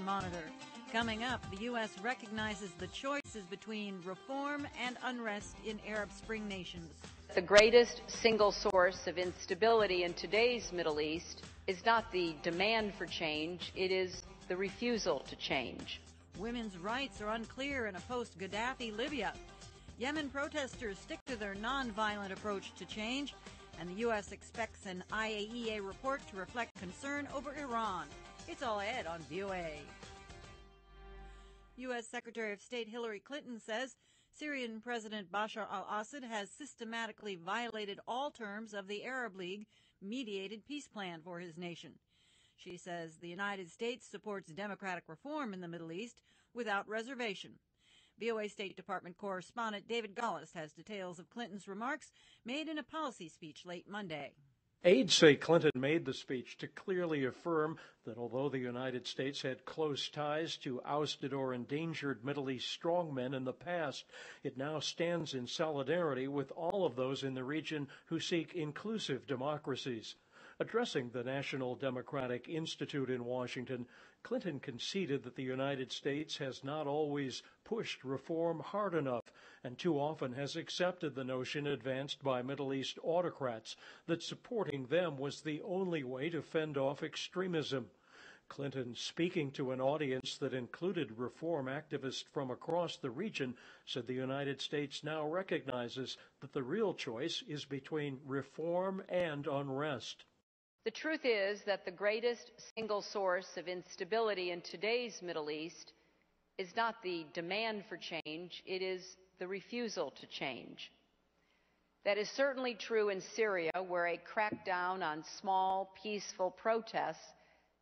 Monitor. Coming up, the U.S. recognizes the choices between reform and unrest in Arab Spring nations. The greatest single source of instability in today's Middle East is not the demand for change, it is the refusal to change. Women's rights are unclear in a post-Gaddafi Libya. Yemen protesters stick to their nonviolent approach to change, and the U.S. expects an IAEA report to reflect concern over Iran. It's all ahead on VOA. U.S. Secretary of State Hillary Clinton says Syrian President Bashar al-Assad has systematically violated all terms of the Arab League-mediated peace plan for his nation. She says the United States supports democratic reform in the Middle East without reservation. VOA State Department correspondent David Gullis has details of Clinton's remarks made in a policy speech late Monday. Aides say Clinton made the speech to clearly affirm that although the United States had close ties to ousted or endangered Middle East strongmen in the past, it now stands in solidarity with all of those in the region who seek inclusive democracies. Addressing the National Democratic Institute in Washington, Clinton conceded that the United States has not always pushed reform hard enough and too often has accepted the notion advanced by Middle East autocrats that supporting them was the only way to fend off extremism. Clinton, speaking to an audience that included reform activists from across the region, said the United States now recognizes that the real choice is between reform and unrest. The truth is that the greatest single source of instability in today's Middle East is not the demand for change, it is the refusal to change. That is certainly true in Syria, where a crackdown on small, peaceful protests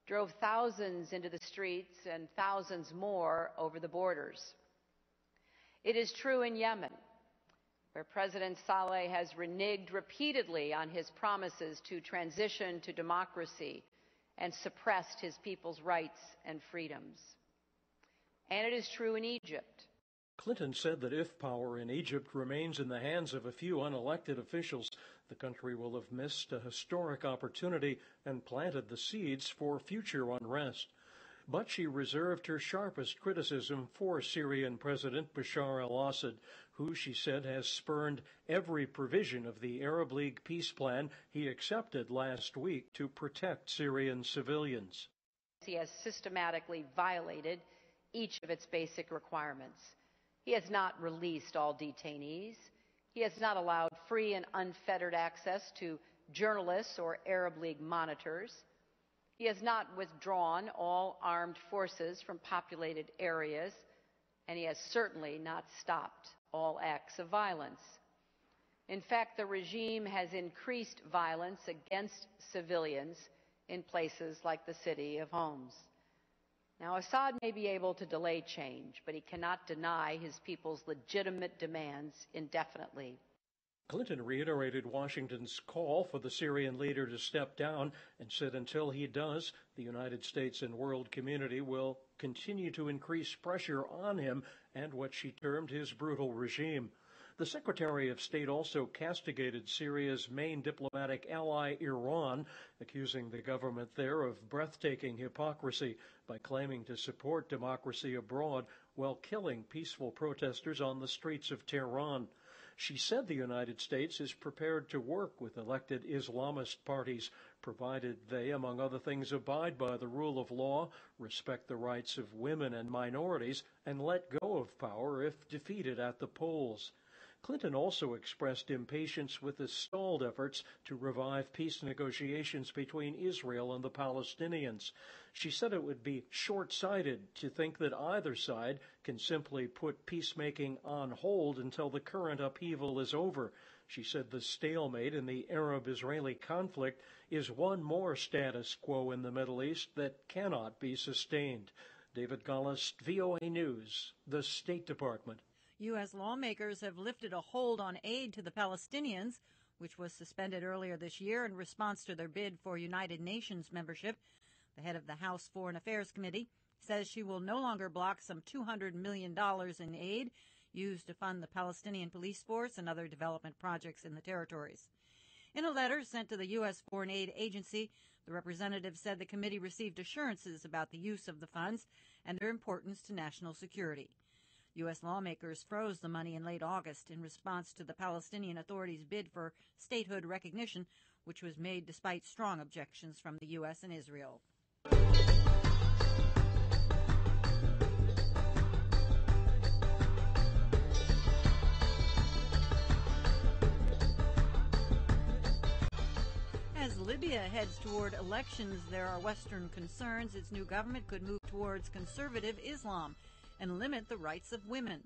drove thousands into the streets and thousands more over the borders. It is true in Yemen, where President Saleh has reneged repeatedly on his promises to transition to democracy and suppressed his people's rights and freedoms. And it is true in Egypt. Clinton said that if power in Egypt remains in the hands of a few unelected officials, the country will have missed a historic opportunity and planted the seeds for future unrest. But she reserved her sharpest criticism for Syrian President Bashar al-Assad, who she said has spurned every provision of the Arab League peace plan he accepted last week to protect Syrian civilians. He has systematically violated each of its basic requirements. He has not released all detainees. He has not allowed free and unfettered access to journalists or Arab League monitors. He has not withdrawn all armed forces from populated areas, and he has certainly not stopped all acts of violence. In fact, the regime has increased violence against civilians in places like the city of Homs. Now, Assad may be able to delay change, but he cannot deny his people's legitimate demands indefinitely. Clinton reiterated Washington's call for the Syrian leader to step down and said until he does, the United States and world community will continue to increase pressure on him and what she termed his brutal regime. The Secretary of State also castigated Syria's main diplomatic ally, Iran, accusing the government there of breathtaking hypocrisy by claiming to support democracy abroad while killing peaceful protesters on the streets of Tehran. She said the United States is prepared to work with elected Islamist parties, provided they, among other things, abide by the rule of law, respect the rights of women and minorities, and let go of power if defeated at the polls. Clinton also expressed impatience with the stalled efforts to revive peace negotiations between Israel and the Palestinians. She said it would be short-sighted to think that either side can simply put peacemaking on hold until the current upheaval is over. She said the stalemate in the Arab-Israeli conflict is one more status quo in the Middle East that cannot be sustained. David Gullis, VOA News, the State Department. U.S. lawmakers have lifted a hold on aid to the Palestinians, which was suspended earlier this year in response to their bid for United Nations membership. The head of the House Foreign Affairs Committee says she will no longer block some $200 million in aid used to fund the Palestinian police force and other development projects in the territories. In a letter sent to the U.S. Foreign Aid Agency, the representative said the committee received assurances about the use of the funds and their importance to national security. U.S. lawmakers froze the money in late August in response to the Palestinian Authority's bid for statehood recognition, which was made despite strong objections from the U.S. and Israel. As Libya heads toward elections, there are Western concerns its new government could move towards conservative Islam and limit the rights of women.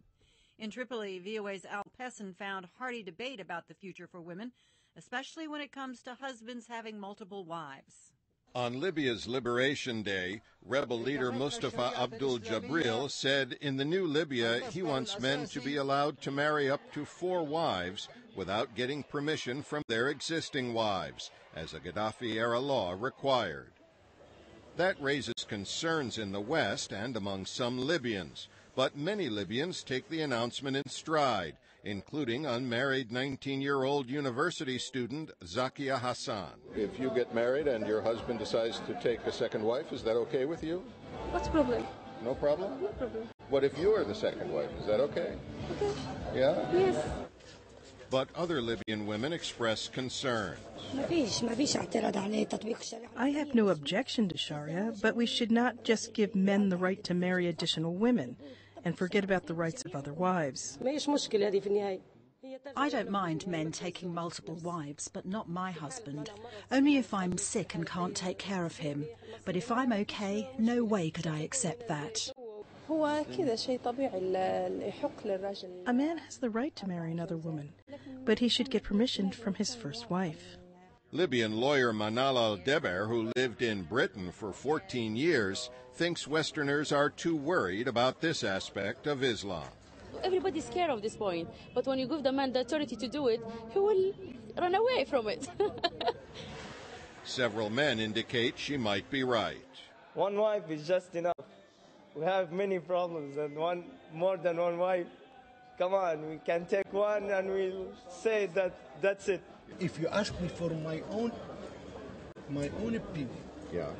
In Tripoli, VOA's Al Pessin found hearty debate about the future for women, especially when it comes to husbands having multiple wives. On Libya's Liberation Day, rebel leader Mustafa Abdul Jabril said in the new Libya he wants men to be allowed to marry up to 4 wives without getting permission from their existing wives, as a Gaddafi-era law required. That raises concerns in the West and among some Libyans, but many Libyans take the announcement in stride, including unmarried 19-year-old university student Zakia Hassan. If you get married and your husband decides to take a second wife, is that okay with you? What's the problem? No problem? No problem. What if you are the second wife? Is that okay? Okay. Yeah? Yes. But other Libyan women express concern. I have no objection to Sharia, but we should not just give men the right to marry additional women and forget about the rights of other wives. I don't mind men taking multiple wives, but not my husband. Only if I'm sick and can't take care of him. But if I'm okay, no way could I accept that. A man has the right to marry another woman, but he should get permission from his first wife. Libyan lawyer Manal al-Deber, who lived in Britain for 14 years, thinks Westerners are too worried about this aspect of Islam. Everybody's scared of this point, but when you give the man the authority to do it, he will run away from it. Several men indicate she might be right. One wife is just enough. We have many problems, and more than one wife. Come on, we can take one and we'll say that that's it. If you ask me for my own opinion, Yeah.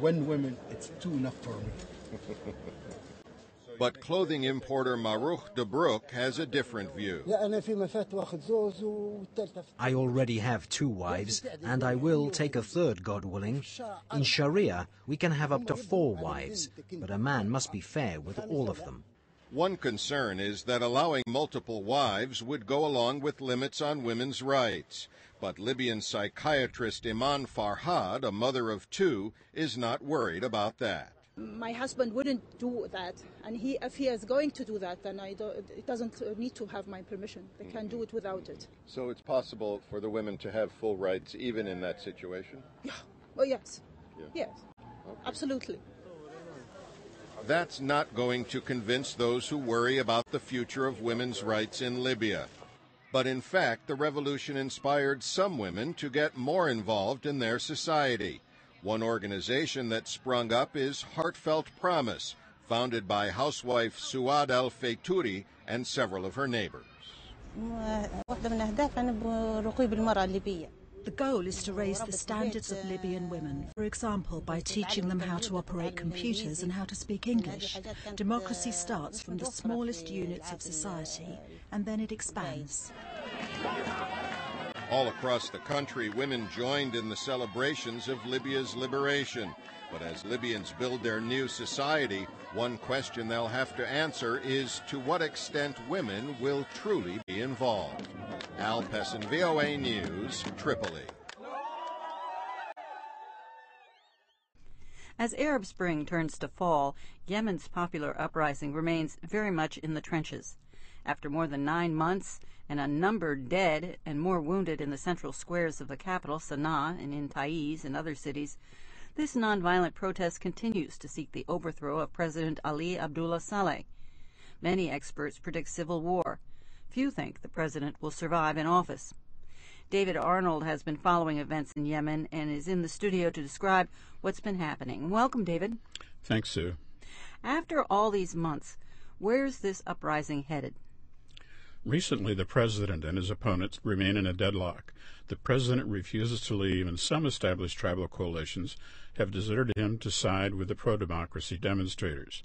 When women, it's too enough for me. But clothing importer Marouk de Broek has a different view. I already have 2 wives, and I will take a third, God willing. In Sharia, we can have up to 4 wives, but a man must be fair with all of them. One concern is that allowing multiple wives would go along with limits on women's rights. But Libyan psychiatrist Iman Farhad, a mother of 2, is not worried about that. My husband wouldn't do that, and if he is going to do that, then it doesn't need to have my permission. They can do it without it. So it's possible for the women to have full rights even in that situation? Yeah. Oh, yes. Yeah. Yes. Okay. Absolutely. That's not going to convince those who worry about the future of women's rights in Libya. But in fact, the revolution inspired some women to get more involved in their society. One organization that sprung up is Heartfelt Promise, founded by housewife Suad Al-Faytouri and several of her neighbors. The goal is to raise the standards of Libyan women, for example, by teaching them how to operate computers and how to speak English. Democracy starts from the smallest units of society, and then it expands. All across the country, women joined in the celebrations of Libya's liberation. But as Libyans build their new society, one question they'll have to answer is to what extent women will truly be involved. Al Pessin, VOA News, Tripoli. As Arab Spring turns to fall, Yemen's popular uprising remains very much in the trenches. After more than 9 months and a number dead and more wounded in the central squares of the capital, Sana'a, and in Taiz and other cities, this nonviolent protest continues to seek the overthrow of President Ali Abdullah Saleh. Many experts predict civil war. Few think the president will survive in office. David Arnold has been following events in Yemen and is in the studio to describe what's been happening. Welcome, David. Thanks, Sue. After all these months, where's this uprising headed? Recently, the president and his opponents remain in a deadlock. The president refuses to leave, and some established tribal coalitions have deserted him to side with the pro-democracy demonstrators.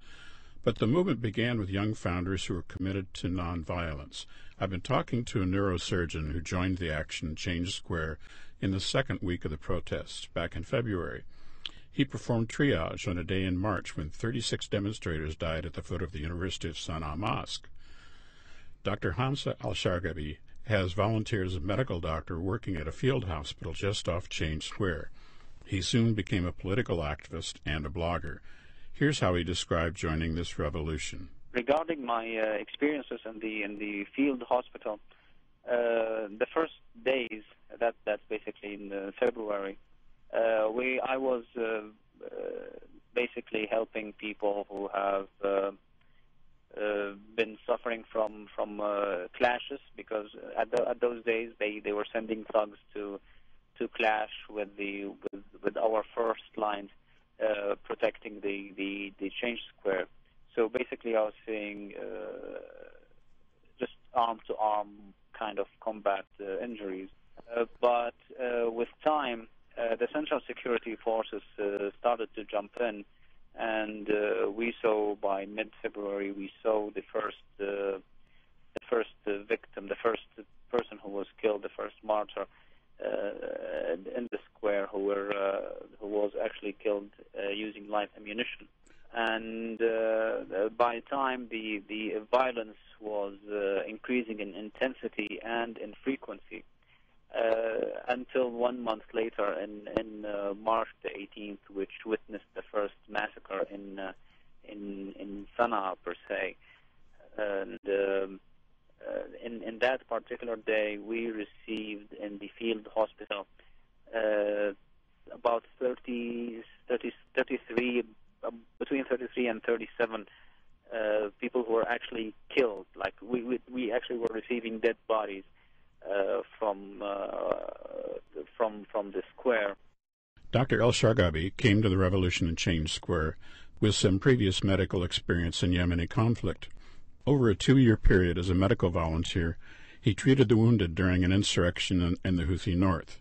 But the movement began with young founders who were committed to nonviolence. I've been talking to a neurosurgeon who joined the action in Change Square in the second week of the protests back in February. He performed triage on a day in March when 36 demonstrators died at the foot of the University of Sana'a Mosque. Dr. Hamza Al-Shargabi has volunteered as a medical doctor working at a field hospital just off Change Square. He soon became a political activist and a blogger. Here's how he described joining this revolution. Regarding my experiences in the field hospital, the first days, that's basically in February, I was basically helping people who have been suffering from clashes, because at those days they were sending thugs to clash with our first lines protecting the Change Square. So basically, I was seeing just arm-to-arm kind of combat injuries. But with time, the Central Security Forces started to jump in, and we saw by mid-February we saw the first victim, the first person who was killed, the first martyr in the square, who was actually killed using live ammunition. And by the time the violence was increasing in intensity and in frequency, until 1 month later, in March the 18th, which witnessed the first massacre in Sana'a per se. And in that particular day, we received in the field hospital about 33, between 33 and 37 people who were actually killed. Like we actually were receiving dead bodies from the square. Dr. Al-Shargabi came to the revolution in Change Square with some previous medical experience in Yemeni conflict. Over a 2-year period as a medical volunteer, he treated the wounded during an insurrection in the Houthi north.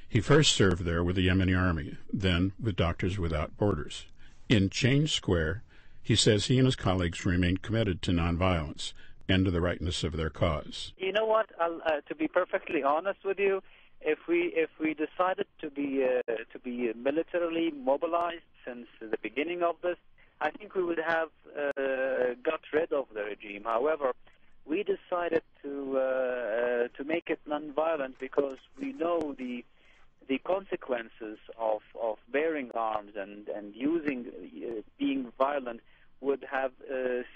He first served there with the Yemeni army, then with Doctors Without Borders. In Change Square, he says he and his colleagues remain committed to nonviolence and to the rightness of their cause. You know what? To be perfectly honest with you, if we decided to be militarily mobilized since the beginning of this, I think we would have got rid of the regime. However, we decided to make it nonviolent because we know the consequences of bearing arms and using being violent would have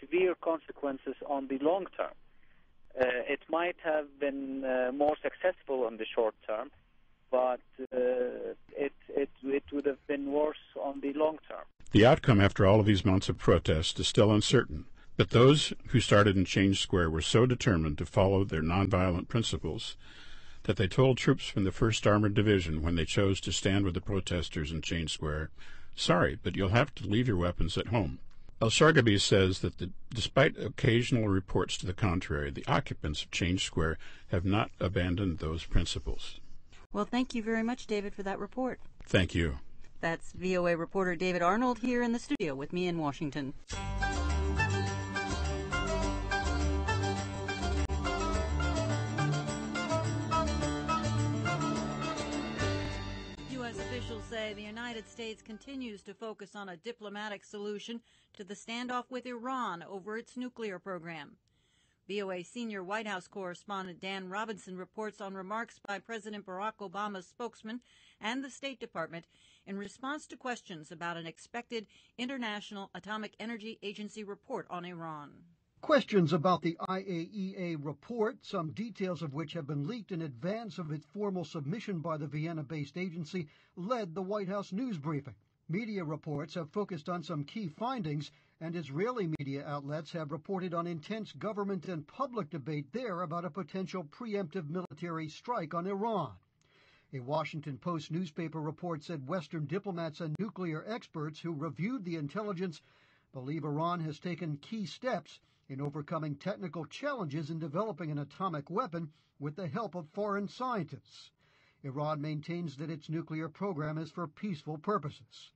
severe consequences on the long term. It might have been more successful in the short term, but it would have been worse on the long term. The outcome after all of these months of protest is still uncertain, but those who started in Change Square were so determined to follow their nonviolent principles that they told troops from the 1st Armored Division when they chose to stand with the protesters in Change Square, "Sorry, but you'll have to leave your weapons at home." Al-Shargabi says that despite occasional reports to the contrary, the occupants of Change Square have not abandoned those principles. Well, thank you very much, David, for that report. Thank you. That's VOA reporter David Arnold here in the studio with me in Washington. U.S. officials say the United States continues to focus on a diplomatic solution to the standoff with Iran over its nuclear program. VOA senior White House correspondent Dan Robinson reports on remarks by President Barack Obama's spokesman and the State Department in response to questions about an expected International Atomic Energy Agency report on Iran. Questions about the IAEA report, some details of which have been leaked in advance of its formal submission by the Vienna-based agency, led the White House news briefing. Media reports have focused on some key findings, and Israeli media outlets have reported on intense government and public debate there about a potential preemptive military strike on Iran. A Washington Post newspaper report said Western diplomats and nuclear experts who reviewed the intelligence believe Iran has taken key steps in overcoming technical challenges in developing an atomic weapon with the help of foreign scientists. Iran maintains that its nuclear program is for peaceful purposes.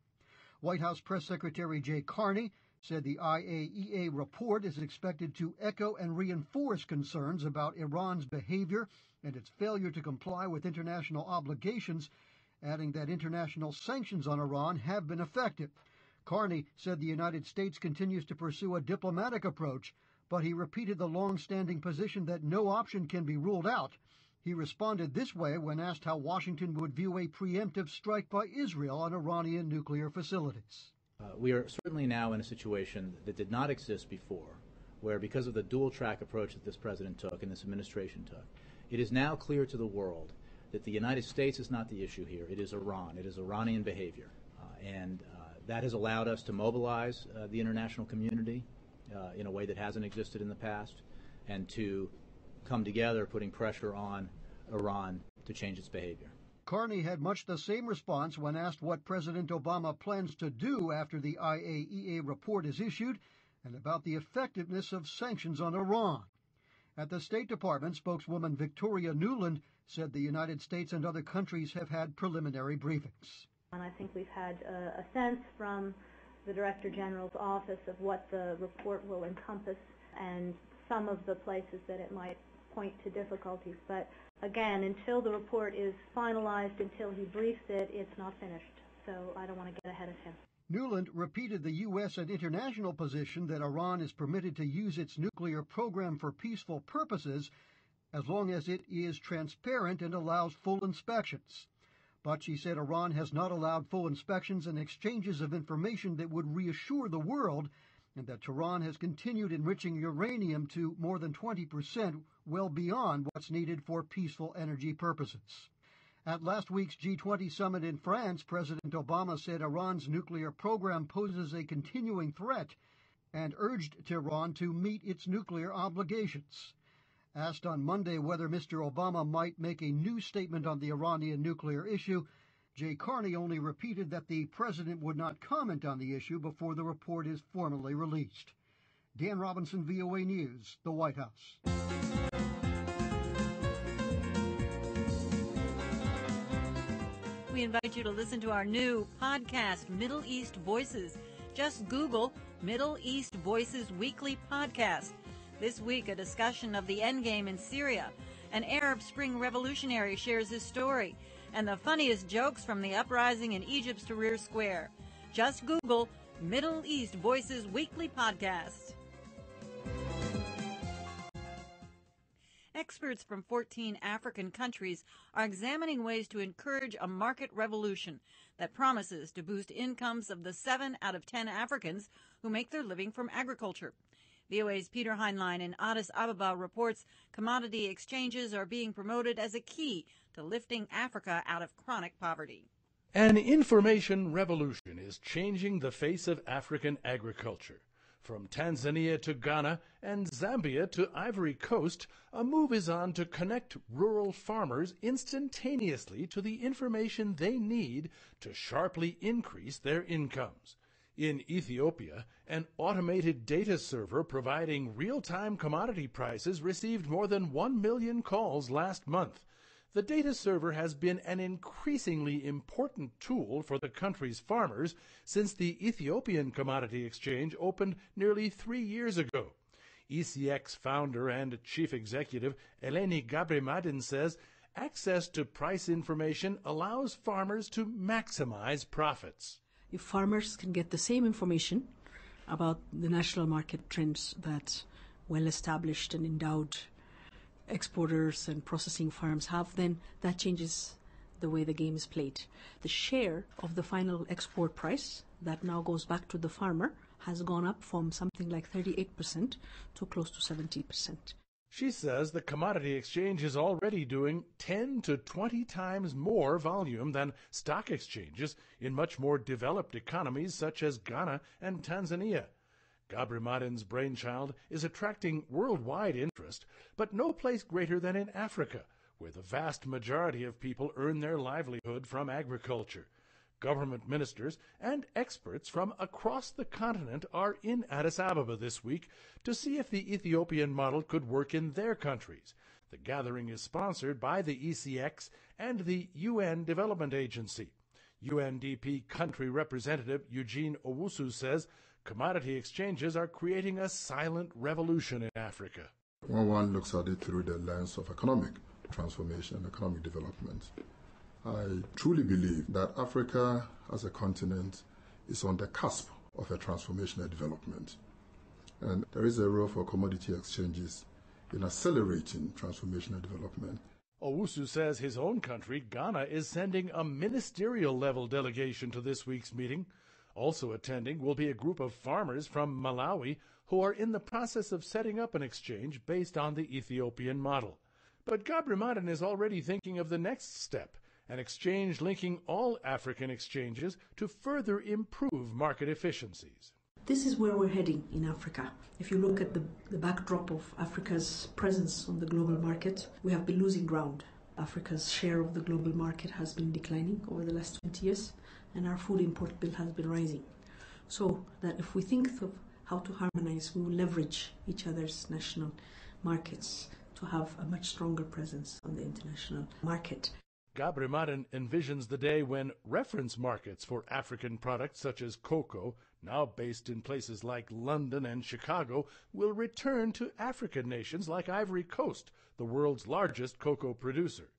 White House Press Secretary Jay Carney said the IAEA report is expected to echo and reinforce concerns about Iran's behavior and its failure to comply with international obligations, adding that international sanctions on Iran have been effective. Carney said the United States continues to pursue a diplomatic approach, but he repeated the long-standing position that no option can be ruled out. He responded this way when asked how Washington would view a preemptive strike by Israel on Iranian nuclear facilities. We are certainly now in a situation that did not exist before, where because of the dual-track approach that this president took and this administration took, it is now clear to the world that the United States is not the issue here. It is Iran. It is Iranian behavior. And that has allowed us to mobilize the international community in a way that hasn't existed in the past, and to come together putting pressure on Iran to change its behavior. Carney had much the same response when asked what President Obama plans to do after the IAEA report is issued and about the effectiveness of sanctions on Iran. At the State Department, spokeswoman Victoria Nuland said the United States and other countries have had preliminary briefings. And I think we've had a sense from the Director General's office of what the report will encompass and some of the places that it might point to difficulties. But again, until the report is finalized, until he briefs it, it's not finished. So I don't want to get ahead of him. Nuland repeated the U.S. and international position that Iran is permitted to use its nuclear program for peaceful purposes as long as it is transparent and allows full inspections. But she said Iran has not allowed full inspections and exchanges of information that would reassure the world, and that Tehran has continued enriching uranium to more than 20%, well beyond what's needed for peaceful energy purposes. At last week's G20 summit in France, President Obama said Iran's nuclear program poses a continuing threat and urged Tehran to meet its nuclear obligations. Asked on Monday whether Mr. Obama might make a new statement on the Iranian nuclear issue, Jay Carney only repeated that the president would not comment on the issue before the report is formally released. Dan Robinson, VOA News, the White House. We invite you to listen to our new podcast, Middle East Voices. Just Google Middle East Voices Weekly Podcast. This week, a discussion of the endgame in Syria. An Arab Spring revolutionary shares his story, and the funniest jokes from the uprising in Egypt's Tahrir Square. Just Google Middle East Voices Weekly Podcast. Experts from 14 African countries are examining ways to encourage a market revolution that promises to boost incomes of the 7 out of 10 Africans who make their living from agriculture. VOA's Peter Heinlein in Addis Ababa reports commodity exchanges are being promoted as a key to lifting Africa out of chronic poverty. An information revolution is changing the face of African agriculture. From Tanzania to Ghana and Zambia to Ivory Coast, a move is on to connect rural farmers instantaneously to the information they need to sharply increase their incomes. In Ethiopia, an automated data server providing real-time commodity prices received more than 1 million calls last month. The data server has been an increasingly important tool for the country's farmers since the Ethiopian Commodity Exchange opened nearly 3 years ago. ECX founder and chief executive Eleni Gabrimadin says access to price information allows farmers to maximize profits. If farmers can get the same information about the national market trends that well-established and endowed exporters and processing farms have, then that changes the way the game is played. The share of the final export price that now goes back to the farmer has gone up from something like 38% to close to 70%. She says the commodity exchange is already doing 10 to 20 times more volume than stock exchanges in much more developed economies such as Ghana and Tanzania. Gabrimadin's brainchild is attracting worldwide interest, but no place greater than in Africa, where the vast majority of people earn their livelihood from agriculture. Government ministers and experts from across the continent are in Addis Ababa this week to see if the Ethiopian model could work in their countries. The gathering is sponsored by the ECX and the UN Development Agency. UNDP country representative Eugene Owusu says commodity exchanges are creating a silent revolution in Africa. When one looks at it through the lens of economic transformation and economic development, I truly believe that Africa as a continent is on the cusp of a transformational development. And there is a role for commodity exchanges in accelerating transformational development. Owusu says his own country, Ghana, is sending a ministerial-level delegation to this week's meeting. Also attending will be a group of farmers from Malawi who are in the process of setting up an exchange based on the Ethiopian model. But Gabri Maden is already thinking of the next step, an exchange linking all African exchanges to further improve market efficiencies. This is where we're heading in Africa. If you look at the backdrop of Africa's presence on the global market, we have been losing ground. Africa's share of the global market has been declining over the last 20 years, and our food import bill has been rising. So that if we think of how to harmonize, we will leverage each other's national markets to have a much stronger presence on the international market. Gabri Maden envisions the day when reference markets for African products such as cocoa, now based in places like London and Chicago, will return to African nations like Ivory Coast, the world's largest cocoa producer.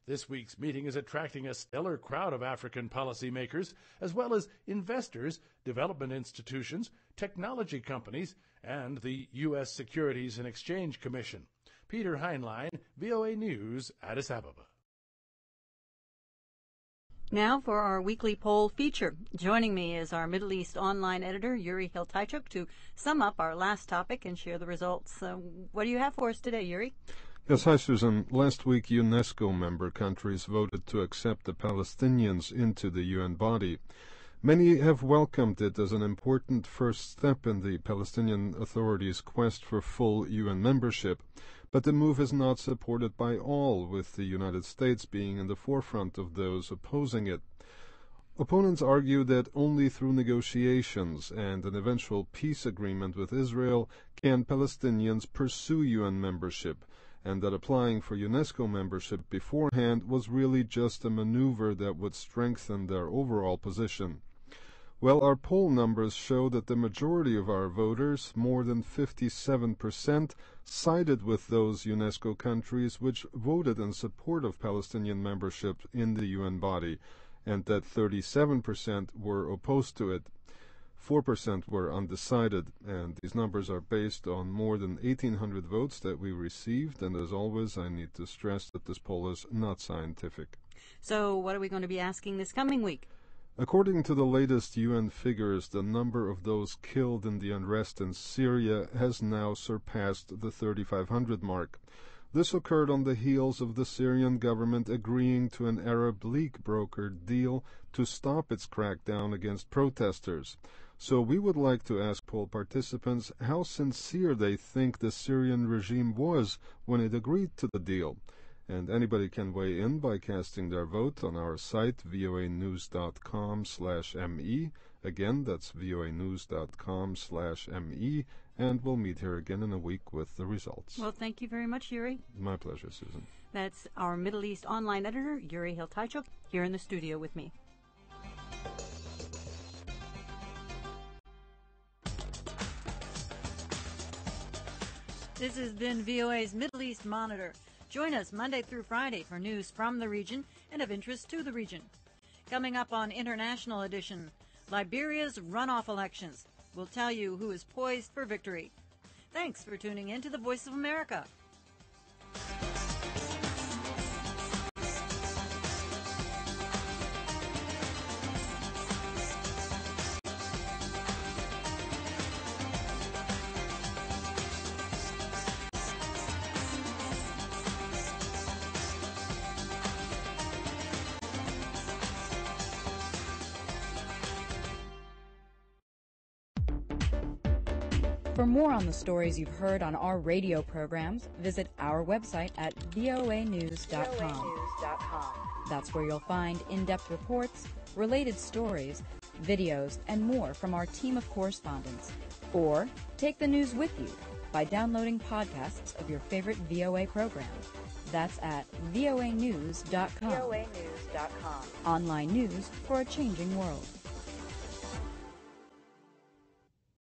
This week's meeting is attracting a stellar crowd of African policymakers, as well as investors, development institutions, technology companies, and the U.S. Securities and Exchange Commission. Peter Heinlein, VOA News, Addis Ababa. Now for our weekly poll feature. Joining me is our Middle East online editor, Yuri Hiltaichuk, to sum up our last topic and share the results. What do you have for us today, Yuri? Yes, hi, Susan. Last week, UNESCO member countries voted to accept the Palestinians into the UN body. Many have welcomed it as an important first step in the Palestinian Authority's quest for full UN membership. But the move is not supported by all, with the United States being in the forefront of those opposing it. Opponents argue that only through negotiations and an eventual peace agreement with Israel can Palestinians pursue UN membership, and that applying for UNESCO membership beforehand was really just a maneuver that would strengthen their overall position. Well, our poll numbers show that the majority of our voters, more than 57%, sided with those UNESCO countries which voted in support of Palestinian membership in the UN body, and that 37% were opposed to it. 4% were undecided, and these numbers are based on more than 1,800 votes that we received, and as always, I need to stress that this poll is not scientific. So what are we going to be asking this coming week? According to the latest UN figures, the number of those killed in the unrest in Syria has now surpassed the 3,500 mark. This occurred on the heels of the Syrian government agreeing to an Arab League brokered deal to stop its crackdown against protesters. So we would like to ask poll participants how sincere they think the Syrian regime was when it agreed to the deal. And anybody can weigh in by casting their vote on our site, voanews.com/me. Again, that's voanews.com/me. And we'll meet here again in a week with the results. Well, thank you very much, Yuri. My pleasure, Susan. That's our Middle East online editor, Yuri Hiltaichuk, here in the studio with me. This has been VOA's Middle East Monitor. Join us Monday through Friday for news from the region and of interest to the region. Coming up on International Edition, Liberia's runoff elections. We'll tell you who is poised for victory. Thanks for tuning in to the Voice of America. For more on the stories you've heard on our radio programs, visit our website at voanews.com. That's where you'll find in-depth reports, related stories, videos, and more from our team of correspondents. Or take the news with you by downloading podcasts of your favorite VOA program. That's at voanews.com. voanews.com. Online news for a changing world.